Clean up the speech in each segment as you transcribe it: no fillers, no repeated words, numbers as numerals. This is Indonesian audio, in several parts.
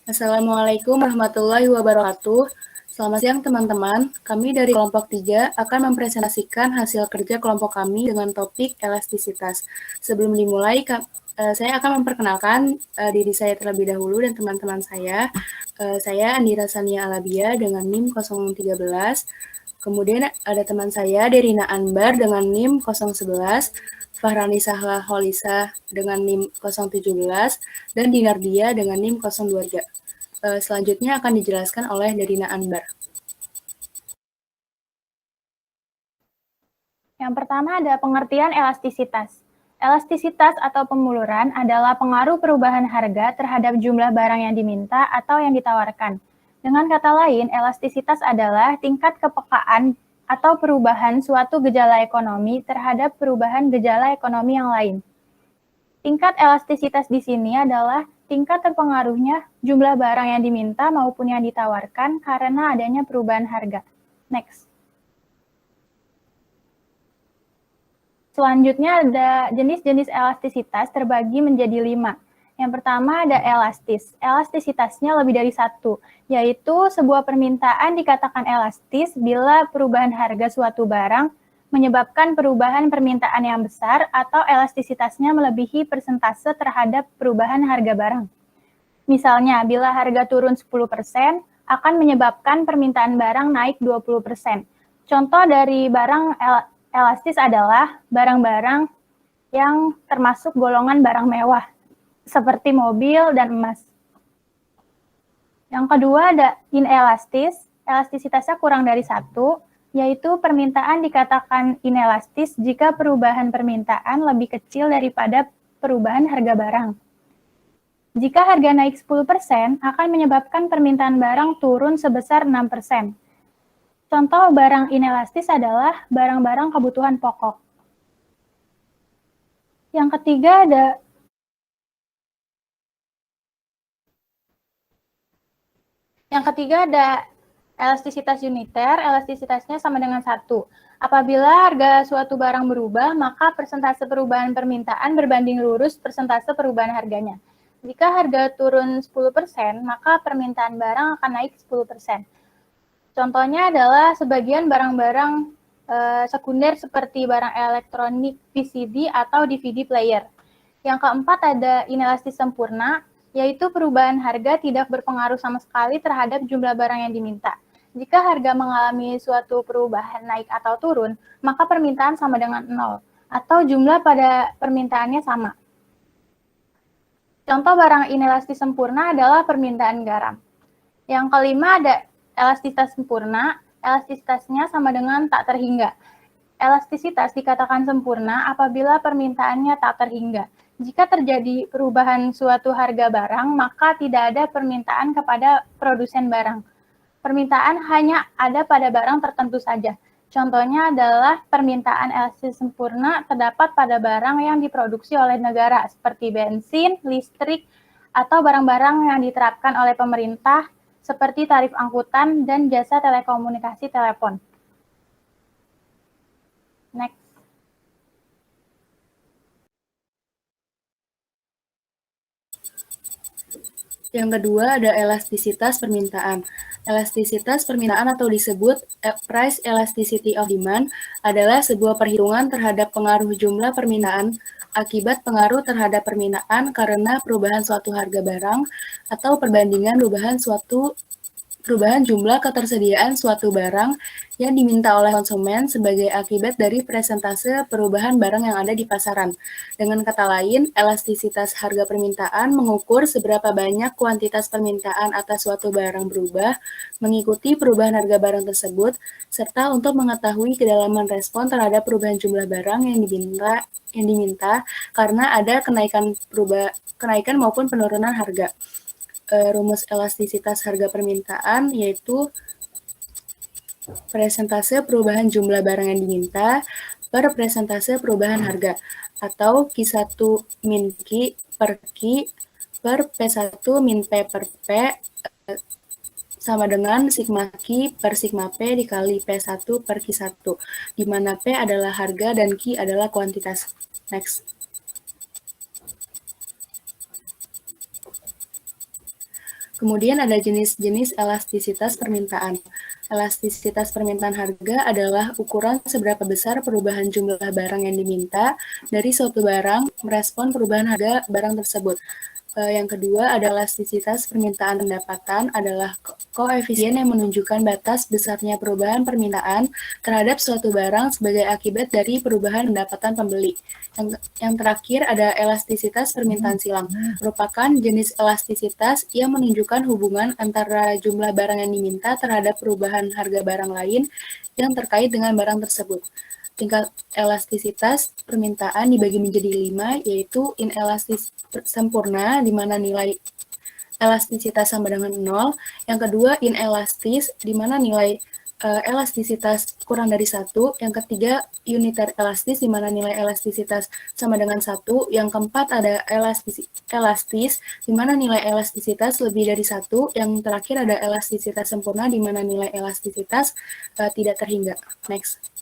Assalamualaikum warahmatullahi wabarakatuh. Selamat siang teman-teman. Kami dari kelompok 3 akan mempresentasikan hasil kerja kelompok kami dengan topik elastisitas. Sebelum dimulai, saya akan memperkenalkan diri saya terlebih dahulu dan teman-teman saya. Saya Andira Sania Alabia dengan NIM 013. Kemudian ada teman saya Derina Anbar dengan NIM 011. Fahrani Sahla Holisa dengan NIM 017, dan Dinardia dengan NIM 023. Selanjutnya akan dijelaskan oleh Derina Anbar. Yang pertama ada pengertian elastisitas. Elastisitas atau pemuluran adalah pengaruh perubahan harga terhadap jumlah barang yang diminta atau yang ditawarkan. Dengan kata lain, elastisitas adalah tingkat kepekaan atau perubahan suatu gejala ekonomi terhadap perubahan gejala ekonomi yang lain. Tingkat elastisitas di sini adalah tingkat terpengaruhnya jumlah barang yang diminta maupun yang ditawarkan karena adanya perubahan harga. Next. Selanjutnya ada jenis-jenis elastisitas terbagi menjadi 5. Yang pertama ada elastis. Elastisitasnya lebih dari 1, yaitu sebuah permintaan dikatakan elastis bila perubahan harga suatu barang menyebabkan perubahan permintaan yang besar atau elastisitasnya melebihi persentase terhadap perubahan harga barang. Misalnya, bila harga turun 10%, akan menyebabkan permintaan barang naik 20%. Contoh dari barang elastis adalah barang-barang yang termasuk golongan barang mewah, seperti mobil dan emas. Yang kedua ada inelastis, elastisitasnya kurang dari 1, yaitu permintaan dikatakan inelastis jika perubahan permintaan lebih kecil daripada perubahan harga barang. Jika harga naik 10%, akan menyebabkan permintaan barang turun sebesar 6%. Contoh barang inelastis adalah barang-barang kebutuhan pokok. Yang ketiga ada elastisitas uniter, elastisitasnya sama dengan 1. Apabila harga suatu barang berubah, maka persentase perubahan permintaan berbanding lurus persentase perubahan harganya. Jika harga turun 10%, maka permintaan barang akan naik 10%. Contohnya adalah sebagian barang-barang sekunder seperti barang elektronik VCD atau DVD player. Yang keempat ada inelastis sempurna, yaitu perubahan harga tidak berpengaruh sama sekali terhadap jumlah barang yang diminta. Jika harga mengalami suatu perubahan naik atau turun, maka permintaan sama dengan 0, atau jumlah pada permintaannya sama. Contoh barang inelastis sempurna adalah permintaan garam. Yang kelima ada elastisitas sempurna, elastisitasnya sama dengan tak terhingga. Elastisitas dikatakan sempurna apabila permintaannya tak terhingga. Jika terjadi perubahan suatu harga barang, maka tidak ada permintaan kepada produsen barang. Permintaan hanya ada pada barang tertentu saja. Contohnya adalah permintaan elastis sempurna terdapat pada barang yang diproduksi oleh negara, seperti bensin, listrik, atau barang-barang yang diterapkan oleh pemerintah, seperti tarif angkutan dan jasa telekomunikasi telepon. Next. Yang kedua ada elastisitas permintaan. Elastisitas permintaan atau disebut price elasticity of demand adalah sebuah perhitungan terhadap pengaruh jumlah permintaan akibat pengaruh terhadap permintaan karena perubahan suatu harga barang atau perbandingan perubahan jumlah ketersediaan suatu barang yang diminta oleh konsumen sebagai akibat dari persentase perubahan barang yang ada di pasaran. Dengan kata lain, elastisitas harga permintaan mengukur seberapa banyak kuantitas permintaan atas suatu barang berubah mengikuti perubahan harga barang tersebut, serta untuk mengetahui kedalaman respon terhadap perubahan jumlah barang yang diminta karena ada kenaikan maupun penurunan harga. Rumus elastisitas harga permintaan yaitu persentase perubahan jumlah barang yang diminta per persentase perubahan harga, atau Q1 min Q per Q per P1 min P per P sama dengan sigma Q per sigma P dikali P1 per Q1, di mana P adalah harga dan Q adalah kuantitas. Next. Kemudian ada jenis-jenis elastisitas permintaan. Elastisitas permintaan harga adalah ukuran seberapa besar perubahan jumlah barang yang diminta dari suatu barang merespon perubahan harga barang tersebut. Yang kedua ada elastisitas permintaan pendapatan adalah koefisien yang menunjukkan batas besarnya perubahan permintaan terhadap suatu barang sebagai akibat dari perubahan pendapatan pembeli. Yang terakhir ada elastisitas permintaan silang, merupakan jenis elastisitas yang menunjukkan hubungan antara jumlah barang yang diminta terhadap perubahan harga barang lain yang terkait dengan barang tersebut. Tingkat elastisitas permintaan dibagi menjadi 5, yaitu inelastis sempurna, di mana nilai elastisitas sama dengan 0. Yang kedua, inelastis, di mana nilai elastisitas kurang dari 1. Yang ketiga, uniter elastis, di mana nilai elastisitas sama dengan 1. Yang keempat, ada elastis, di mana nilai elastisitas lebih dari 1. Yang terakhir, ada elastisitas sempurna, di mana nilai elastisitas tidak terhingga. Next.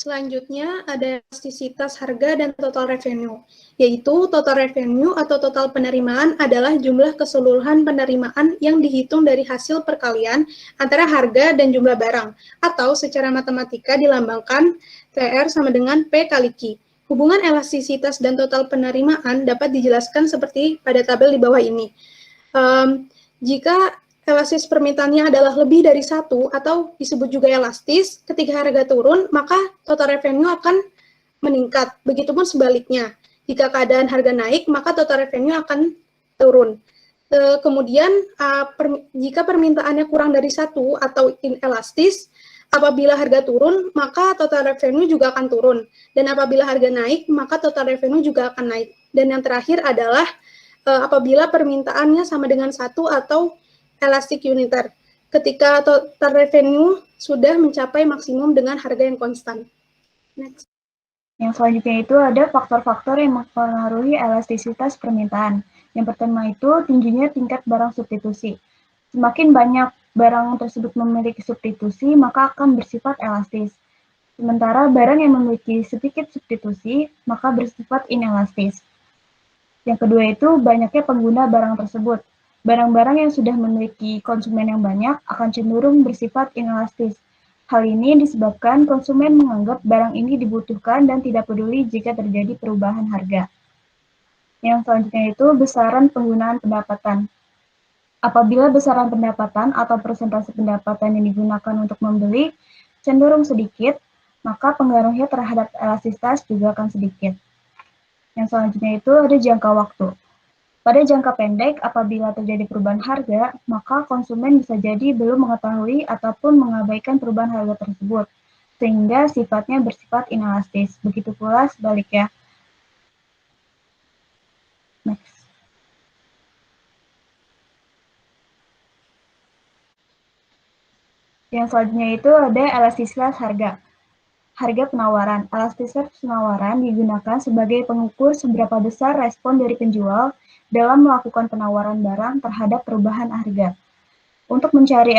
Selanjutnya ada elastisitas harga dan total revenue, yaitu total revenue atau total penerimaan adalah jumlah keseluruhan penerimaan yang dihitung dari hasil perkalian antara harga dan jumlah barang, atau secara matematika dilambangkan TR sama dengan P kali Q. Hubungan elastisitas dan total penerimaan dapat dijelaskan seperti pada tabel di bawah ini. Jika elastis permintaannya adalah lebih dari 1 atau disebut juga elastis, ketika harga turun, maka total revenue akan meningkat. Begitupun sebaliknya, jika keadaan harga naik, maka total revenue akan turun. Kemudian, jika permintaannya kurang dari 1 atau inelastis, apabila harga turun, maka total revenue juga akan turun. Dan apabila harga naik, maka total revenue juga akan naik. Dan yang terakhir adalah apabila permintaannya sama dengan 1 atau elastic uniter, ketika total revenue sudah mencapai maksimum dengan harga yang konstan. Next. Yang selanjutnya itu ada faktor-faktor yang mempengaruhi elastisitas permintaan. Yang pertama itu tingginya tingkat barang substitusi. Semakin banyak barang tersebut memiliki substitusi, maka akan bersifat elastis. Sementara barang yang memiliki sedikit substitusi, maka bersifat inelastis. Yang kedua itu banyaknya pengguna barang tersebut. Barang-barang yang sudah memiliki konsumen yang banyak akan cenderung bersifat inelastis. Hal ini disebabkan konsumen menganggap barang ini dibutuhkan dan tidak peduli jika terjadi perubahan harga. Yang selanjutnya itu besaran penggunaan pendapatan. Apabila besaran pendapatan atau persentase pendapatan yang digunakan untuk membeli cenderung sedikit, maka pengaruhnya terhadap elastisitas juga akan sedikit. Yang selanjutnya itu ada jangka waktu. Pada jangka pendek, apabila terjadi perubahan harga, maka konsumen bisa jadi belum mengetahui ataupun mengabaikan perubahan harga tersebut, sehingga sifatnya bersifat inelastis. Begitu pula sebaliknya. Next. Yang selanjutnya itu ada elastisitas harga. Harga penawaran. Elastisitas penawaran digunakan sebagai pengukur seberapa besar respon dari penjual dalam melakukan penawaran barang terhadap perubahan harga. Untuk mencari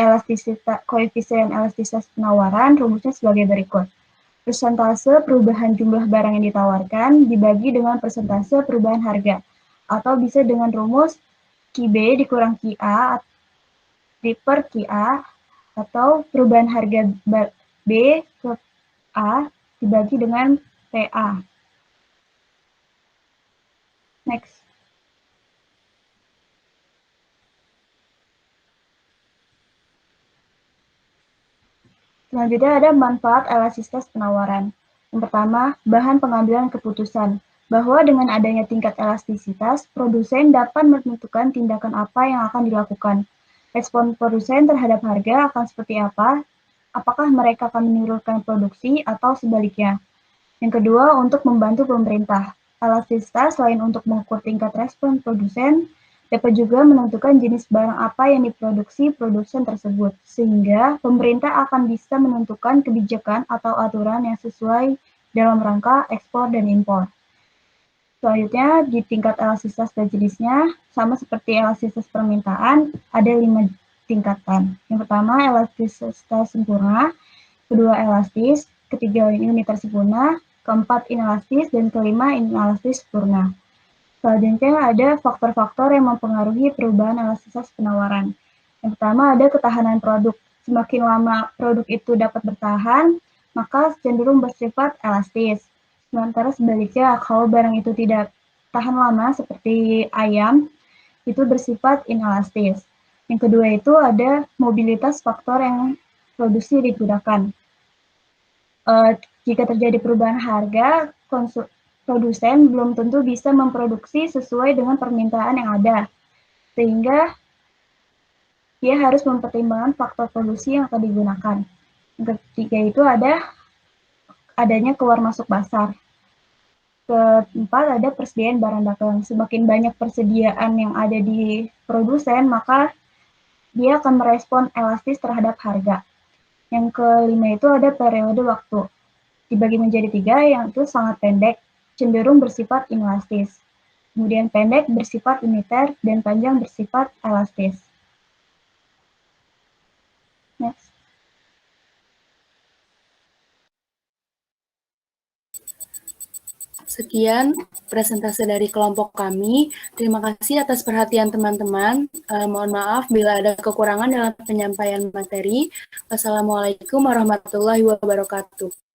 koefisien elastisitas penawaran, rumusnya sebagai berikut. Persentase perubahan jumlah barang yang ditawarkan dibagi dengan persentase perubahan harga, atau bisa dengan rumus QB dikurang QA per QA, atau perubahan harga B ke A dibagi dengan PA. Next. Selanjutnya ada manfaat elastisitas penawaran. Yang pertama, bahan pengambilan keputusan. Bahwa dengan adanya tingkat elastisitas, produsen dapat menentukan tindakan apa yang akan dilakukan. Respon produsen terhadap harga akan seperti apa? Apakah mereka akan menurunkan produksi atau sebaliknya? Yang kedua, untuk membantu pemerintah. Elastisitas selain untuk mengukur tingkat respon produsen, dapat juga menentukan jenis barang apa yang diproduksi produsen tersebut, sehingga pemerintah akan bisa menentukan kebijakan atau aturan yang sesuai dalam rangka ekspor dan impor. Selanjutnya, di tingkat elastisitas dan jenisnya, sama seperti elastisitas permintaan, ada 5 tingkatan. Yang pertama, elastisitas sempurna, kedua elastis, ketiga uniter sempurna, keempat inelastis, dan kelima inelastis sempurna. Selanjutnya ada faktor-faktor yang mempengaruhi perubahan elastisitas penawaran. Yang pertama ada ketahanan produk. Semakin lama produk itu dapat bertahan, maka cenderung bersifat elastis. Sementara sebaliknya, kalau barang itu tidak tahan lama seperti ayam, itu bersifat inelastis. Yang kedua itu ada mobilitas faktor yang produksi digunakan. Jika terjadi perubahan harga, produsen belum tentu bisa memproduksi sesuai dengan permintaan yang ada, sehingga dia harus mempertimbangkan faktor produksi yang akan digunakan. Yang ketiga itu adanya keluar masuk pasar. Keempat ada persediaan barang dagang. Semakin banyak persediaan yang ada di produsen, maka dia akan merespon elastis terhadap harga. Yang kelima itu ada periode waktu. Dibagi menjadi 3, yang itu sangat pendek, cenderung bersifat inelastis. Kemudian pendek bersifat uniter, dan panjang bersifat elastis. Next. Sekian presentase dari kelompok kami. Terima kasih atas perhatian teman-teman. Mohon maaf bila ada kekurangan dalam penyampaian materi. Wassalamualaikum warahmatullahi wabarakatuh.